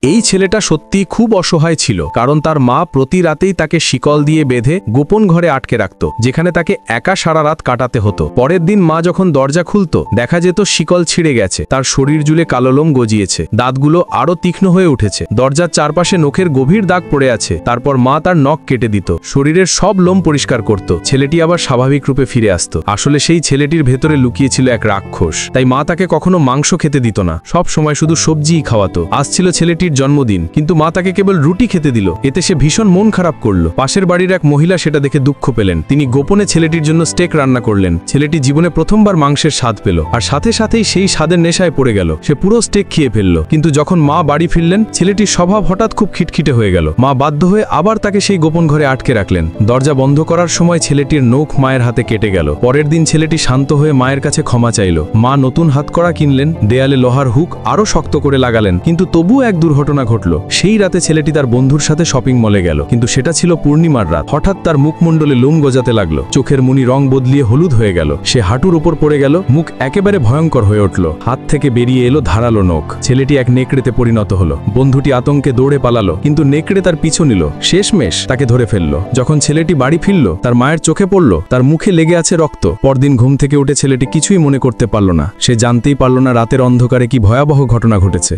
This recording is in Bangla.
এই ছেলেটা সত্যিই খুব অসহায় ছিল, কারণ তার মা প্রতি রাতেই তাকে শিকল দিয়ে বেঁধে গোপন ঘরে আটকে রাখত, যেখানে তাকে একা সারা রাত কাটাতে হতো। পরের দিন মা যখন দরজা খুলত, দেখা যেত শিকল ছিঁড়ে গেছে, তার শরীর জুড়ে কালো লোম গজিয়েছে, দাঁতগুলো আরো তীক্ষ্ণ হয়ে উঠেছে, দরজার চারপাশে নখের গভীর দাগ পড়ে আছে। তারপর মা তার নখ কেটে দিত, শরীরের সব লোম পরিষ্কার করত, ছেলেটি আবার স্বাভাবিক রূপে ফিরে আসত। আসলে সেই ছেলেটির ভেতরে লুকিয়েছিল এক রাক্ষস, তাই মা তাকে কখনো মাংস খেতে দিত না, সব সময় শুধু সবজিই খাওয়াতো। আজ ছিল ছেলেটির জন্মদিন, কিন্তু মা তাকে কেবল রুটি খেতে দিল। এতে সে ভীষণ মন খারাপ করল। পাশের বাড়ির এক মহিলা সেটা দেখে দুঃখ পেলেন, তিনি গোপনে ছেলেটির জন্য স্টেক রান্না করলেন। ছেলেটি জীবনে প্রথমবার মাংসের স্বাদ পেল, আর সাথে সাথেই সেই স্বাদের নেশায় পড়ে গেল। সে পুরো স্টেক খেয়ে ফেলল। কিন্তু যখন মা বাড়ি ফিরলেন, ছেলেটির স্বভাব হঠাৎ খুব খিটখিটে হয়ে গেল। মা বাধ্য হয়ে আবার তাকে সেই গোপন ঘরে আটকে রাখলেন। দরজা বন্ধ করার সময় ছেলেটির নখ মায়ের হাতে কেটে গেল। পরের দিন ছেলেটি শান্ত হয়ে মায়ের কাছে ক্ষমা চাইল। মা নতুন হাতকড়া কিনলেন, দেয়ালে লোহার হুক আরো শক্ত করে লাগালেন। কিন্তু তবুও এক দুর্ঘটনা ঘটল। সেই রাতে ছেলেটি তার বন্ধুর সাথে শপিং মলে গেল, কিন্তু সেটা ছিল পূর্ণিমার রাত। হঠাৎ তার মুখমণ্ডলে লোম গজাতে লাগলো, চোখের মুনি রং বদলিয়ে হলুদ হয়ে গেল। সে হাঁটুর উপর পড়ে গেল, মুখ একেবারে ভয়ঙ্কর হয়ে উঠল, হাত থেকে বেরিয়ে এলো ধারালো নখ। ছেলেটি এক নেকড়েতে পরিণত হলো। বন্ধুটি আতঙ্কে দৌড়ে পালালো, কিন্তু নেকড়ে তার পিছু নিল, শেষমেশ তাকে ধরে ফেললো। যখন ছেলেটি বাড়ি ফিরল, তার মায়ের চোখে পড়ল তার মুখে লেগে আছে রক্ত। পরদিন ঘুম থেকে উঠে ছেলেটি কিছুই মনে করতে পারল না। সে জানতেই পারল না রাতের অন্ধকারে কি ভয়াবহ ঘটনা ঘটেছে।